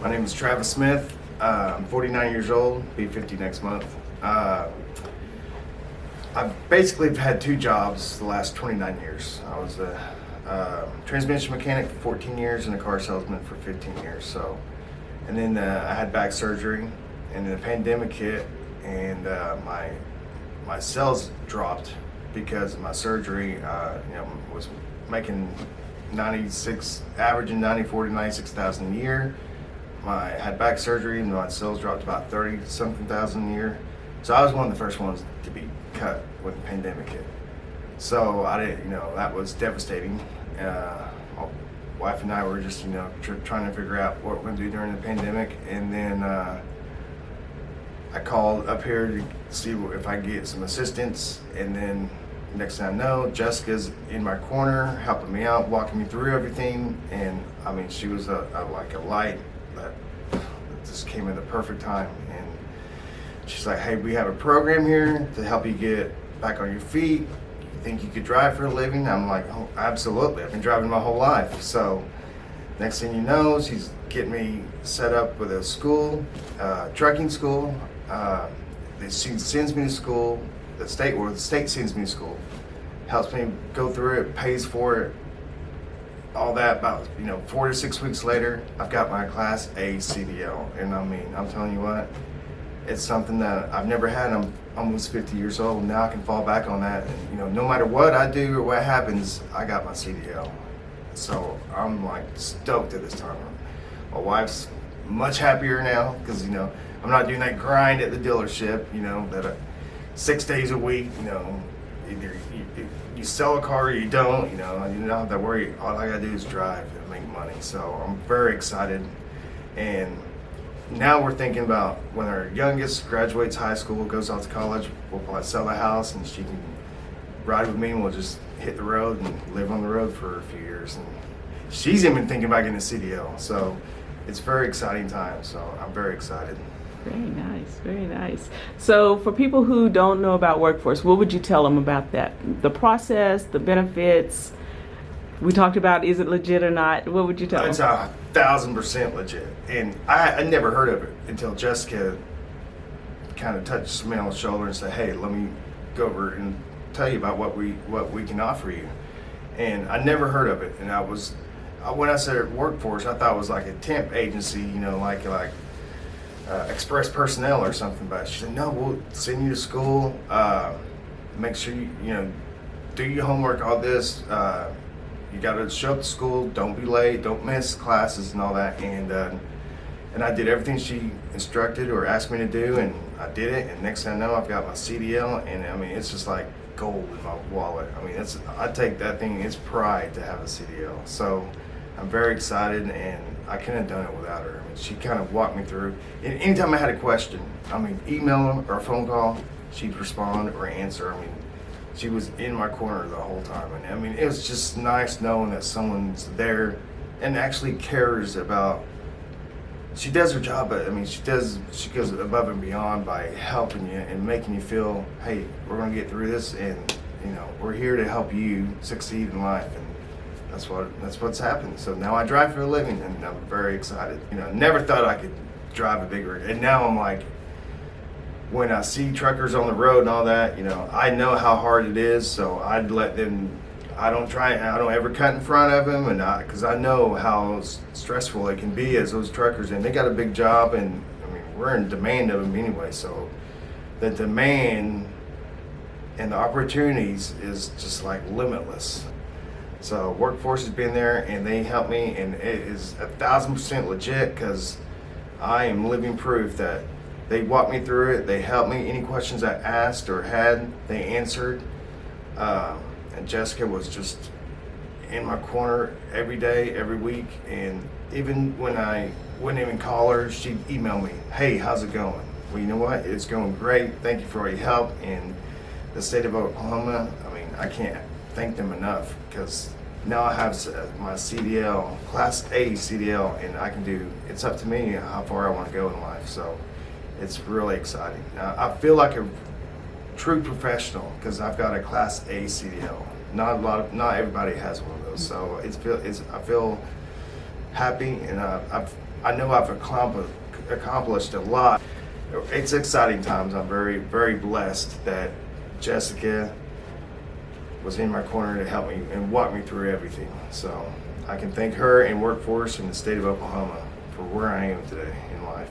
My name is Travis Smith. I'm 49 years old, be 50 next month. I've basically had two jobs the last 29 years. I was a transmission mechanic for 14 years and a car salesman for 15 years. And then I had back surgery, and then the pandemic hit, and my sales dropped because of my surgery. Was making averaging 94 to 96,000 a year. I had back surgery and my sales dropped about 30 something thousand a year. So I was one of the first ones to be cut when the pandemic hit. So I didn't, that was devastating. My wife and I were just, trying to figure out what we're gonna do during the pandemic. And then I called up here to see if I could get some assistance. And then next thing I know, Jessica's in my corner, helping me out, walking me through everything. And I mean, she was like a light that just came at the perfect time. And she's like, hey, we have a program here to help you get back on your feet. You think you could drive for a living? I'm like, oh, absolutely. I've been driving my whole life. So next thing you know, she's getting me set up with a school, trucking school. She sends me to school. The state sends me to school, helps me go through it, pays for it, all that. About 4 to 6 weeks later, I've got my Class A CDL, and I mean, I'm telling you what, it's something that I've never had. I'm almost 50 years old now. I can fall back on that, and no matter what I do or what happens, I got my CDL. So I'm like stoked at this time. My wife's much happier now because I'm not doing that grind at the dealership. That 6 days a week, either you sell a car or you don't, you don't have to worry. All I gotta do is drive and make money. So I'm very excited. And now we're thinking about when our youngest graduates high school, goes out to college, we'll probably sell the house and she can ride with me and we'll just hit the road and live on the road for a few years. And she's even thinking about getting a CDL. So it's a very exciting time. So I'm very excited. Very nice, very nice. So for people who don't know about Workforce, what would you tell them about that? The process, the benefits, we talked about, is it legit or not? What would you tell them? It's 1,000% legit. And I never heard of it until Jessica kind of touched me on the shoulder and said, hey, let me go over and tell you about what we can offer you. And I never heard of it. And when I said Workforce, I thought it was like a temp agency, like Express Personnel or something, but she said, no, we'll send you to school, make sure you do your homework, all this, you got to show up to school, don't be late, don't miss classes and all that. And I did everything she instructed or asked me to do, and I did it, and next thing I know, I've got my CDL, and I mean, it's just like gold in my wallet. I mean, I take that thing, it's pride to have a CDL. So I'm very excited, and I couldn't have done it without her. I mean, she kind of walked me through. And anytime I had a question, email or a phone call, she'd respond or answer. She was in my corner the whole time. And I mean, it was just nice knowing that someone's there and actually cares about. She does her job, but she goes above and beyond by helping you and making you feel, hey, we're gonna get through this, and we're here to help you succeed in life. And that's what's happened. So now I drive for a living, and I'm very excited. Never thought I could drive a big rig, and now I'm like, when I see truckers on the road and all that, I know how hard it is. So I'd let them. I don't ever cut in front of them, and because I know how stressful it can be as those truckers, and they got a big job, and we're in demand of them anyway. So the demand and the opportunities is just like limitless. So Workforce has been there, and they helped me, and it is 1,000% legit because I am living proof that they walked me through it. They helped me. Any questions I asked or had, they answered. And Jessica was just in my corner every day, every week. And even when I wouldn't even call her, she'd email me, hey, how's it going? Well, you know what? It's going great. Thank you for all your help. And the state of Oklahoma, I can't thank them enough, because now I have my CDL, Class A CDL, and I can do, it's up to me how far I want to go in life. So it's really exciting. I feel like a true professional because I've got a Class A CDL. Not everybody has one of those. So I feel happy, and I've I know I've accomplished a lot. It's exciting times. I'm very, very blessed that Jessica was in my corner to help me and walk me through everything. So I can thank her and Workforce in the state of Oklahoma for where I am today in life.